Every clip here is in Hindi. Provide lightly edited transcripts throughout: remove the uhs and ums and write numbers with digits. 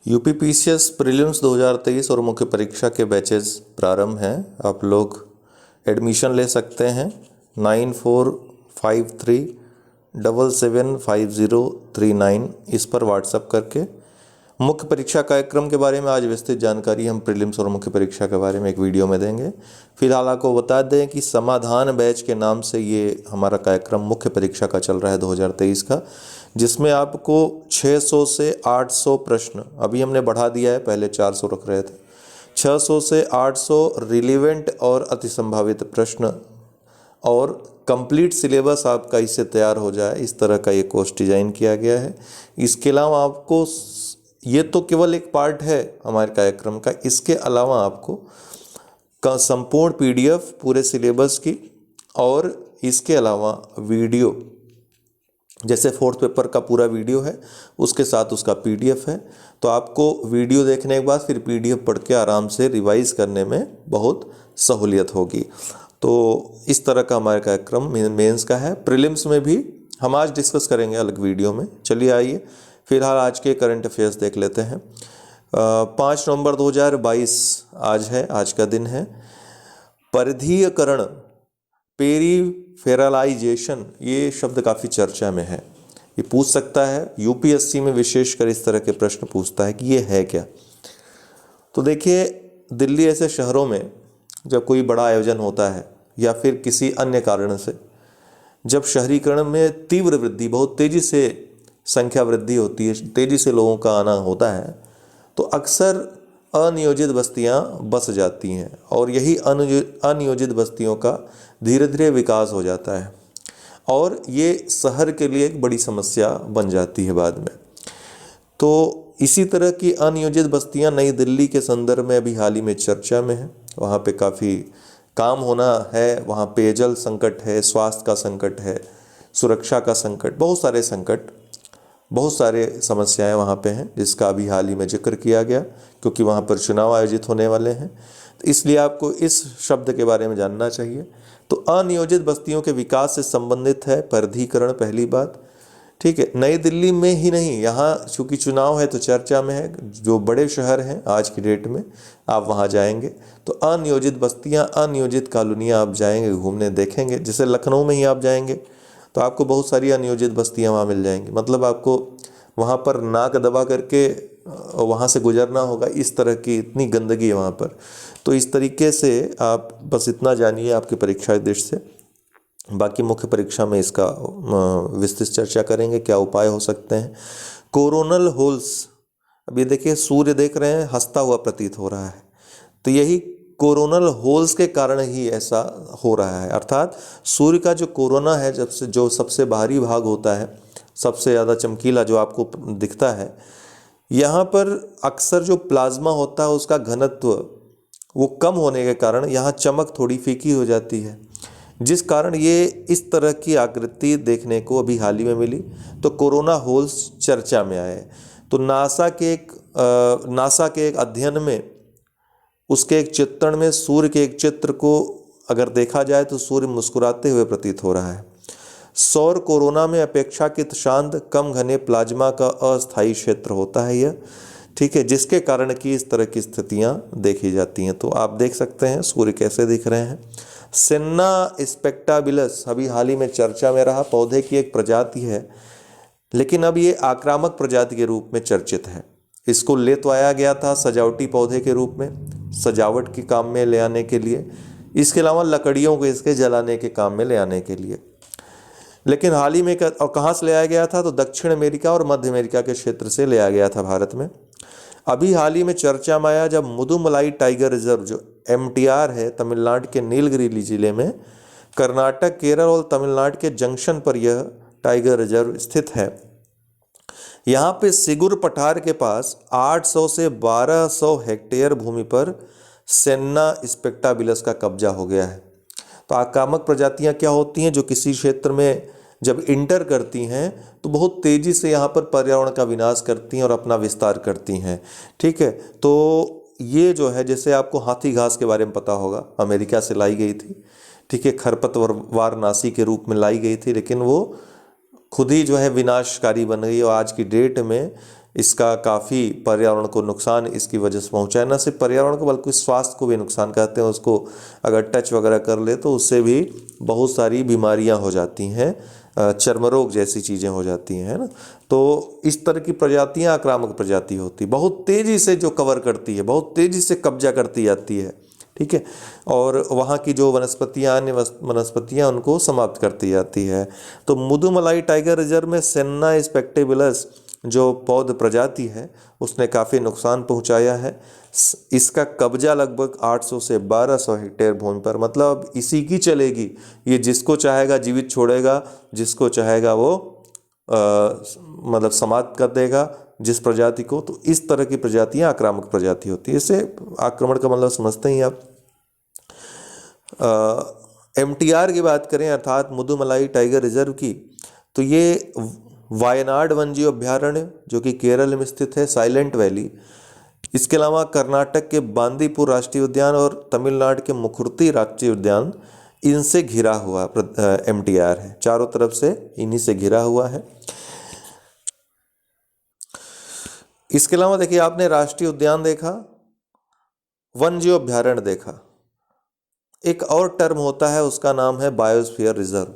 यूपीपीसीएस प्रीलिम्स 2023 और मुख्य परीक्षा के बैचेस प्रारंभ हैं। आप लोग एडमिशन ले सकते हैं 9453775039 इस पर व्हाट्सएप करके। मुख्य परीक्षा कार्यक्रम के बारे में आज विस्तृत जानकारी हम प्रीलिम्स और मुख्य परीक्षा के बारे में एक वीडियो में देंगे। फिलहाल आपको बता दें कि समाधान बैच के नाम से ये हमारा कार्यक्रम मुख्य परीक्षा का चल रहा है 2023 का, जिसमें आपको 600 से 800 प्रश्न, अभी हमने बढ़ा दिया है, पहले 400 रख रहे थे, 600 से 800 रिलेवेंट और अति संभावित प्रश्न और कंप्लीट सिलेबस आपका इससे तैयार हो जाए, इस तरह का ये कोर्स डिज़ाइन किया गया है। इसके अलावा आपको, ये तो केवल एक पार्ट है हमारे कार्यक्रम का, इसके अलावा आपको संपूर्ण पीडीएफ पूरे सिलेबस की और इसके अलावा वीडियो, जैसे फोर्थ पेपर का पूरा वीडियो है उसके साथ उसका पीडीएफ है, तो आपको वीडियो देखने के बाद फिर पीडीएफ पढ़ के आराम से रिवाइज करने में बहुत सहूलियत होगी। तो इस तरह का हमारा कार्यक्रम मेंस का है। प्रीलिम्स में भी हम आज डिस्कस करेंगे अलग वीडियो में। चलिए आइए फिलहाल आज के करंट अफेयर्स देख लेते हैं। 5 नवंबर 2022 आज है, आज का दिन है। परिधीयकरण, पेरीफेरलाइजेशन, ये शब्द काफ़ी चर्चा में है। ये पूछ सकता है, यूपीएससी में विशेषकर इस तरह के प्रश्न पूछता है कि ये है क्या। तो देखिए, दिल्ली ऐसे शहरों में जब कोई बड़ा आयोजन होता है या फिर किसी अन्य कारण से जब शहरीकरण में तीव्र वृद्धि, बहुत तेज़ी से संख्या वृद्धि होती है, तेज़ी से लोगों का आना होता है, तो अक्सर अनियोजित बस्तियां बस जाती हैं और यही अनियोजित बस्तियों का धीरे धीरे विकास हो जाता है और ये शहर के लिए एक बड़ी समस्या बन जाती है बाद में। तो इसी तरह की अनियोजित बस्तियां नई दिल्ली के संदर्भ में अभी हाल ही में चर्चा में है। वहाँ पे काफ़ी काम होना है, वहाँ पेयजल संकट है, स्वास्थ्य का संकट है, सुरक्षा का संकट, बहुत सारे संकट, बहुत सारे समस्याएं वहाँ पे हैं, जिसका अभी हाल ही में जिक्र किया गया क्योंकि वहाँ पर चुनाव आयोजित होने वाले हैं। तो इसलिए आपको इस शब्द के बारे में जानना चाहिए। तो अनियोजित बस्तियों के विकास से संबंधित है परिधीकरण, पहली बात। ठीक है, नई दिल्ली में ही नहीं, यहाँ चूँकि चुनाव है तो चर्चा में है। जो बड़े शहर हैं आज की डेट में, आप वहाँ जाएंगे तो अनियोजित बस्तियाँ, अनियोजित कॉलोनियाँ आप जाएंगे घूमने, देखेंगे। जैसे लखनऊ में ही आप जाएंगे तो आपको बहुत सारी अनियोजित बस्तियां वहाँ मिल जाएंगी, मतलब आपको वहाँ पर नाक दबा करके वहाँ से गुजरना होगा, इस तरह की इतनी गंदगी है वहाँ पर। तो इस तरीके से आप बस इतना जानिए आपकी परीक्षा दृष्टि से। बाकी मुख्य परीक्षा में इसका विस्तृत चर्चा करेंगे, क्या उपाय हो सकते हैं। कोरोनल होल्स, अभी देखिए सूर्य देख रहे हैं, हंसता हुआ प्रतीत हो रहा है, तो यही कोरोनल होल्स के कारण ही ऐसा हो रहा है। अर्थात सूर्य का जो कोरोना है, जब से जो सबसे बाहरी भाग होता है, सबसे ज़्यादा चमकीला जो आपको दिखता है, यहाँ पर अक्सर जो प्लाज्मा होता है उसका घनत्व वो कम होने के कारण यहाँ चमक थोड़ी फीकी हो जाती है, जिस कारण ये इस तरह की आकृति देखने को अभी हाल ही में मिली। तो कोरोना होल्स चर्चा में आए। तो नासा के एक अध्ययन में, उसके एक चित्रण में सूर्य के एक चित्र को अगर देखा जाए तो सूर्य मुस्कुराते हुए प्रतीत हो रहा है। सौर कोरोना में अपेक्षाकृत शांत, कम घने प्लाज्मा का अस्थायी क्षेत्र होता है यह, ठीक है, जिसके कारण कि इस तरह की स्थितियां देखी जाती हैं। तो आप देख सकते हैं सूर्य कैसे दिख रहे हैं। सेन्ना स्पेक्टाबिलस अभी हाल ही में चर्चा में रहा, पौधे की एक प्रजाति है, लेकिन अब ये आक्रामक प्रजाति के रूप में चर्चित है। इसको ले तो आया गया था सजावटी पौधे के रूप में, सजावट के काम में ले आने के लिए, इसके अलावा लकड़ियों को इसके जलाने के काम में ले आने के लिए। लेकिन हाल ही में और कहाँ से ले आया गया था, तो दक्षिण अमेरिका और मध्य अमेरिका के क्षेत्र से ले आया गया था भारत में। अभी हाल ही में चर्चा में आया जब मुदुमलाई टाइगर रिजर्व, जो MTR है, तमिलनाडु के नीलगिरी जिले में, कर्नाटक, केरल और तमिलनाडु के जंक्शन पर यह टाइगर रिजर्व स्थित है। यहाँ पे सिगुर पठार के पास 800 से 1200 हेक्टेयर भूमि पर सेन्ना स्पेक्टाबिलस का कब्जा हो गया है। तो आक्रामक प्रजातियाँ क्या होती हैं, जो किसी क्षेत्र में जब इंटर करती हैं तो बहुत तेज़ी से यहाँ पर पर्यावरण का विनाश करती हैं और अपना विस्तार करती हैं। ठीक है, तो ये जो है, जैसे आपको हाथी घास के बारे में पता होगा, अमेरिका से लाई गई थी, ठीक है, खरपतवार नाशी के रूप में लाई गई थी, लेकिन वो खुद ही जो है विनाशकारी बन गई और आज की डेट में इसका काफ़ी पर्यावरण को नुकसान इसकी वजह से पहुंचा है। न सिर्फ पर्यावरण को बल्कि स्वास्थ्य को भी नुकसान कहते हैं, उसको अगर टच वगैरह कर ले तो उससे भी बहुत सारी बीमारियां हो जाती हैं, चर्म रोग जैसी चीज़ें हो जाती हैं, है ना। तो इस तरह की प्रजातियां आक्रामक प्रजाति होती, बहुत तेज़ी से जो कवर करती है, बहुत तेज़ी से कब्जा करती जाती है, ठीक है, और वहाँ की जो वनस्पतियाँ, अन्य वनस्पतियाँ उनको समाप्त करती जाती है। तो मुदुमलाई टाइगर रिजर्व में सेन्ना स्पेक्टेबुलस जो पौध प्रजाति है उसने काफ़ी नुकसान पहुँचाया है। इसका कब्जा लगभग 800 से 1200 हेक्टेयर भूमि पर, मतलब इसी की चलेगी, ये जिसको चाहेगा जीवित छोड़ेगा, जिसको चाहेगा वो मतलब समाप्त कर देगा जिस प्रजाति को। तो इस तरह की प्रजातियां आक्रामक प्रजाति होती है। इससे आक्रमण का मतलब समझते ही आप। MTR की बात करें अर्थात मुदुमलाई टाइगर रिजर्व की, तो ये वायनाड वन्यजीव अभ्यारण्य जो कि केरल में स्थित है, साइलेंट वैली, इसके अलावा कर्नाटक के बांदीपुर राष्ट्रीय उद्यान और तमिलनाडु के मुकुर्ती राष्ट्रीय उद्यान, इनसे घिरा हुआ MTR है, चारों तरफ से इन्हीं से घिरा हुआ है। इसके अलावा देखिए, आपने राष्ट्रीय उद्यान देखा, वन्यजीव अभ्यारण्य देखा, एक और टर्म होता है उसका नाम है बायोस्फीयर रिजर्व।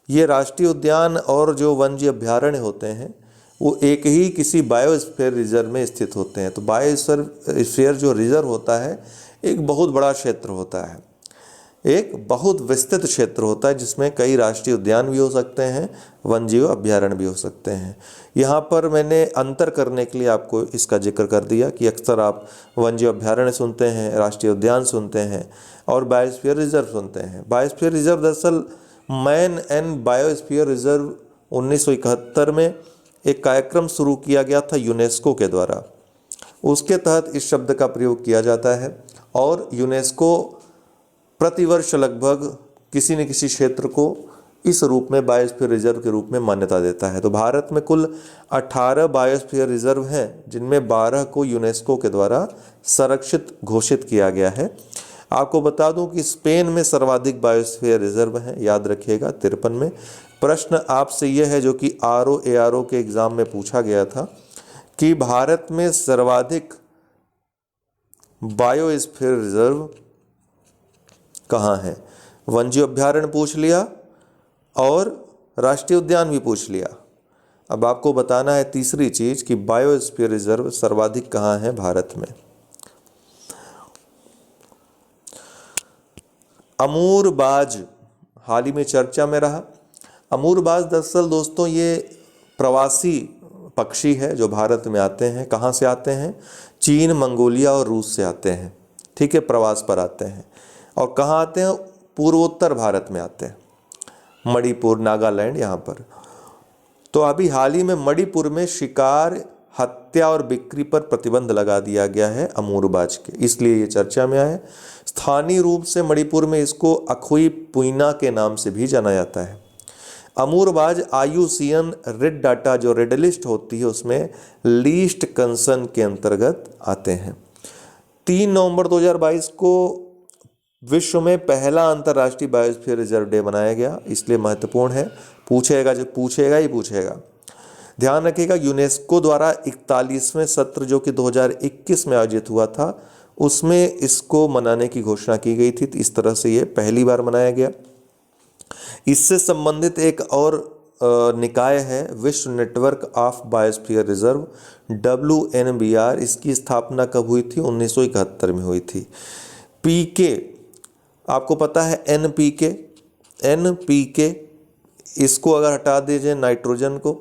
ये राष्ट्रीय उद्यान और जो वन्यजीव अभ्यारण्य होते हैं वो एक ही किसी बायोस्फीयर रिजर्व में स्थित होते हैं। तो बायोस्फीयर जो रिजर्व होता है एक बहुत बड़ा क्षेत्र होता है, एक बहुत विस्तृत क्षेत्र होता है जिसमें कई राष्ट्रीय उद्यान भी हो सकते हैं, वन्यजीव अभ्यारण्य भी हो सकते हैं। यहाँ पर मैंने अंतर करने के लिए आपको इसका जिक्र कर दिया कि अक्सर आप वन्यजीव अभ्यारण्य सुनते हैं, राष्ट्रीय उद्यान सुनते हैं और बायोस्फीयर रिजर्व सुनते हैं। बायोस्फीयर रिजर्व दरअसल मैन एंड बायोस्फीयर रिजर्व 1971 में एक कार्यक्रम शुरू किया गया था यूनेस्को के द्वारा, उसके तहत इस शब्द का प्रयोग किया जाता है और यूनेस्को प्रतिवर्ष लगभग किसी न किसी क्षेत्र को इस रूप में बायोस्फीयर रिजर्व के रूप में मान्यता देता है। तो भारत में कुल 18 बायोस्फीयर रिजर्व हैं, जिनमें 12 को यूनेस्को के द्वारा संरक्षित घोषित किया गया है। आपको बता दूं कि स्पेन में सर्वाधिक बायोस्फीयर रिजर्व हैं, याद रखिएगा 53 में। प्रश्न आपसे यह है जो कि RO के एग्जाम में पूछा गया था कि भारत में सर्वाधिक बायोस्फीयर रिजर्व कहाँ है। वन्यजीव अभ्यारण्य पूछ लिया और राष्ट्रीय उद्यान भी पूछ लिया। अब आपको बताना है तीसरी चीज कि बायोस्फीयर रिजर्व सर्वाधिक कहाँ है भारत में। अमूरबाज हाल ही में चर्चा में रहा। अमूरबाज दरअसल दोस्तों ये प्रवासी पक्षी है जो भारत में आते हैं। कहाँ से आते हैं? चीन, मंगोलिया और रूस से आते हैं, ठीक है, प्रवास पर आते हैं। और कहाँ आते हैं? पूर्वोत्तर भारत में आते हैं, मणिपुर, नागालैंड, यहाँ पर। तो अभी हाल ही में मणिपुर में शिकार, हत्या और बिक्री पर प्रतिबंध लगा दिया गया है अमूरबाज के, इसलिए ये चर्चा में आया है। स्थानीय रूप से मणिपुर में इसको अखुई पुइना के नाम से भी जाना जाता है। अमूरबाज IUCN रेड डाटा जो रेड लिस्ट होती है उसमें लीस्ट कंसर्न के अंतर्गत आते हैं। 3 नवंबर 2022 को विश्व में पहला अंतर्राष्ट्रीय बायोस्फीयर रिजर्व डे मनाया गया, इसलिए महत्वपूर्ण है, पूछेगा जो पूछेगा ही पूछेगा। ध्यान रखिएगा, यूनेस्को द्वारा 41वें सत्र जो कि 2021 में आयोजित हुआ था उसमें इसको मनाने की घोषणा की गई थी। तो इस तरह से ये पहली बार मनाया गया। इससे संबंधित एक और निकाय है विश्व network of biosphere reserve, WNBR। इसकी स्थापना कब हुई थी? 1971 में हुई थी। PK आपको पता है, NPK इसको अगर हटा दीजिए नाइट्रोजन को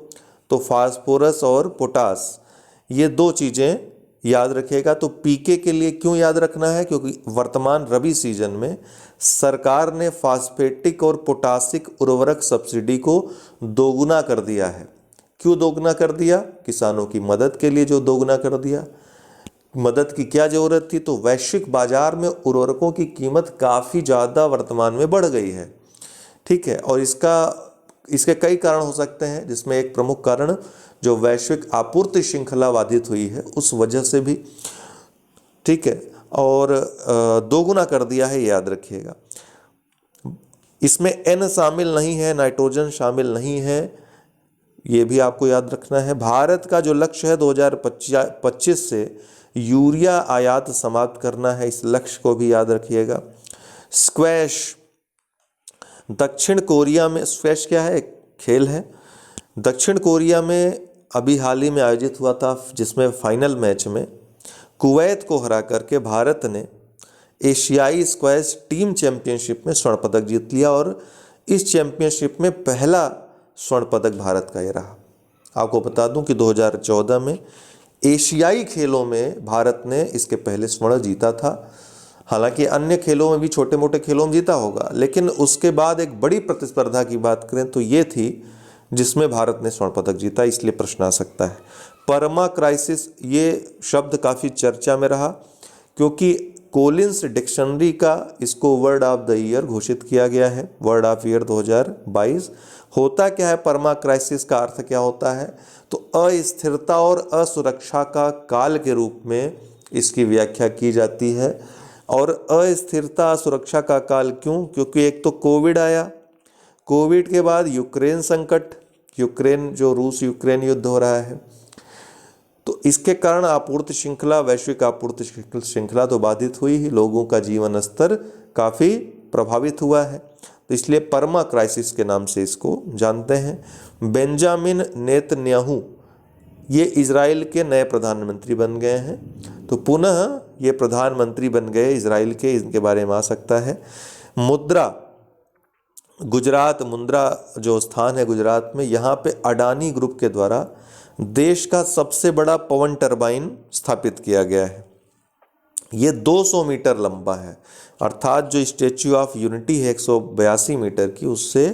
तो फास्फोरस और पोटास, ये 2 चीज़ें याद रखिएगा। तो PK के लिए क्यों याद रखना है? क्योंकि वर्तमान रबी सीजन में सरकार ने फास्फेटिक और पोटासिक उर्वरक सब्सिडी को दोगुना कर दिया है। क्यों दोगुना कर दिया? किसानों की मदद के लिए जो दोगुना कर दिया। मदद की क्या ज़रूरत थी? तो वैश्विक बाजार में उर्वरकों की कीमत काफ़ी ज़्यादा वर्तमान में बढ़ गई है, ठीक है, और इसके कई कारण हो सकते हैं, जिसमें एक प्रमुख कारण जो वैश्विक आपूर्ति श्रृंखला बाधित हुई है उस वजह से भी, ठीक है, और दोगुना कर दिया है, याद रखिएगा। इसमें N शामिल नहीं है, नाइट्रोजन शामिल नहीं है, ये भी आपको याद रखना है। भारत का जो लक्ष्य है 2025 से यूरिया आयात समाप्त करना है, इस लक्ष्य को भी याद रखिएगा। स्क्वैश, दक्षिण कोरिया में स्क्वैश क्या है? एक खेल है। दक्षिण कोरिया में अभी हाल ही में आयोजित हुआ था, जिसमें फाइनल मैच में कुवैत को हरा करके भारत ने एशियाई स्क्वैश टीम चैंपियनशिप में स्वर्ण पदक जीत लिया और इस चैंपियनशिप में पहला स्वर्ण पदक भारत का ये रहा। आपको बता दूं कि 2014 में एशियाई खेलों में भारत ने इसके पहले स्वर्ण जीता था। हालांकि अन्य खेलों में भी, छोटे मोटे खेलों में जीता होगा, लेकिन उसके बाद एक बड़ी प्रतिस्पर्धा की बात करें तो ये थी जिसमें भारत ने स्वर्ण पदक जीता, इसलिए प्रश्न आ सकता है। परमा क्राइसिस, ये शब्द काफ़ी चर्चा में रहा क्योंकि कोलिंस डिक्शनरी का इसको वर्ड ऑफ द ईयर घोषित किया गया है, वर्ड ऑफ ईयर 2022। होता क्या है परमा क्राइसिस का अर्थ क्या होता है? तो अस्थिरता और असुरक्षा का काल के रूप में इसकी व्याख्या की जाती है। और अस्थिरता असुरक्षा का काल क्यों? क्योंकि एक तो कोविड आया, कोविड के बाद यूक्रेन संकट, यूक्रेन जो रूस यूक्रेन युद्ध हो रहा है, तो इसके कारण आपूर्ति श्रृंखला, वैश्विक आपूर्ति श्रृंखला तो बाधित हुई ही, लोगों का जीवन स्तर काफ़ी प्रभावित हुआ है। तो इसलिए परमा क्राइसिस के नाम से इसको जानते हैं। बेंजामिन नेतन्याहू ये इजराइल के नए प्रधानमंत्री बन गए हैं, तो पुनः ये प्रधानमंत्री बन गए इजराइल के, इनके बारे में आ सकता है। मुद्रा, गुजरात, मुंद्रा जो स्थान है गुजरात में, यहाँ पे अडानी ग्रुप के द्वारा देश का सबसे बड़ा पवन टरबाइन स्थापित किया गया है। ये 200 मीटर लंबा है, अर्थात जो स्टैच्यू ऑफ यूनिटी है 182 मीटर की, उससे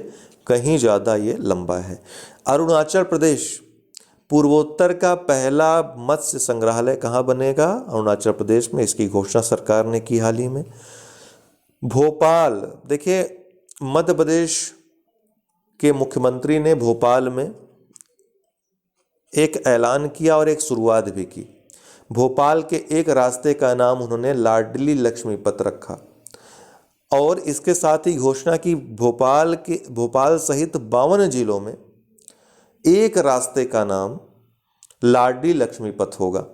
कहीं ज़्यादा ये लंबा है। अरुणाचल प्रदेश, पूर्वोत्तर का पहला मत्स्य संग्रहालय कहाँ बनेगा? अरुणाचल प्रदेश में, इसकी घोषणा सरकार ने की हाल ही में। भोपाल, देखिए मध्य प्रदेश के मुख्यमंत्री ने भोपाल में एक ऐलान किया और एक शुरुआत भी की। भोपाल के एक रास्ते का नाम उन्होंने लाडली लक्ष्मीपत रखा और इसके साथ ही घोषणा की भोपाल सहित 52 जिलों में एक रास्ते का नाम लाडली लक्ष्मीपत होगा।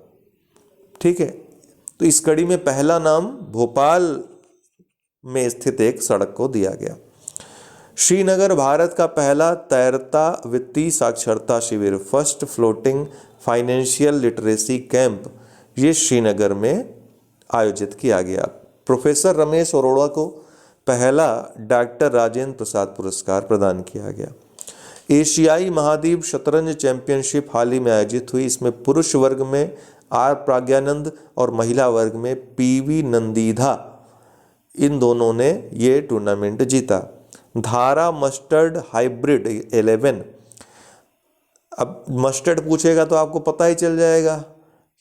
ठीक है, तो इस कड़ी में पहला नाम भोपाल में स्थित एक सड़क को दिया गया। श्रीनगर, भारत का पहला तैरता वित्तीय साक्षरता शिविर, first floating financial literacy camp, ये श्रीनगर में आयोजित किया गया। प्रोफेसर रमेश अरोड़ा को पहला डॉक्टर राजेंद्र प्रसाद पुरस्कार प्रदान किया गया। एशियाई महाद्वीप शतरंज चैंपियनशिप हाल ही में आयोजित हुई। इसमें पुरुष वर्ग में आर प्रज्ञानंद और महिला वर्ग में पीवी नंदीधा, इन दोनों ने ये टूर्नामेंट जीता। धारा मस्टर्ड हाइब्रिड 11, अब मस्टर्ड पूछेगा तो आपको पता ही चल जाएगा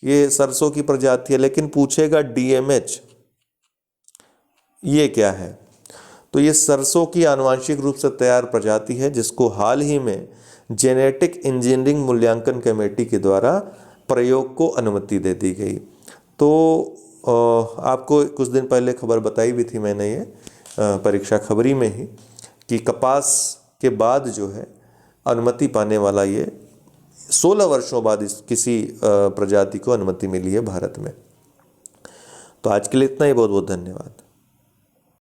ये सरसों की प्रजाति है, लेकिन पूछेगा डीएमएच ये क्या है, तो ये सरसों की आनुवांशिक रूप से तैयार प्रजाति है जिसको हाल ही में जेनेटिक इंजीनियरिंग मूल्यांकन कमेटी के द्वारा प्रयोग को अनुमति दे दी गई। तो आपको कुछ दिन पहले खबर बताई भी थी मैंने ये परीक्षा खबरी में ही कि कपास के बाद जो है अनुमति पाने वाला ये 16 वर्षों बाद इस किसी प्रजाति को अनुमति मिली है भारत में। तो आज के लिए इतना ही, बहुत बहुत धन्यवाद।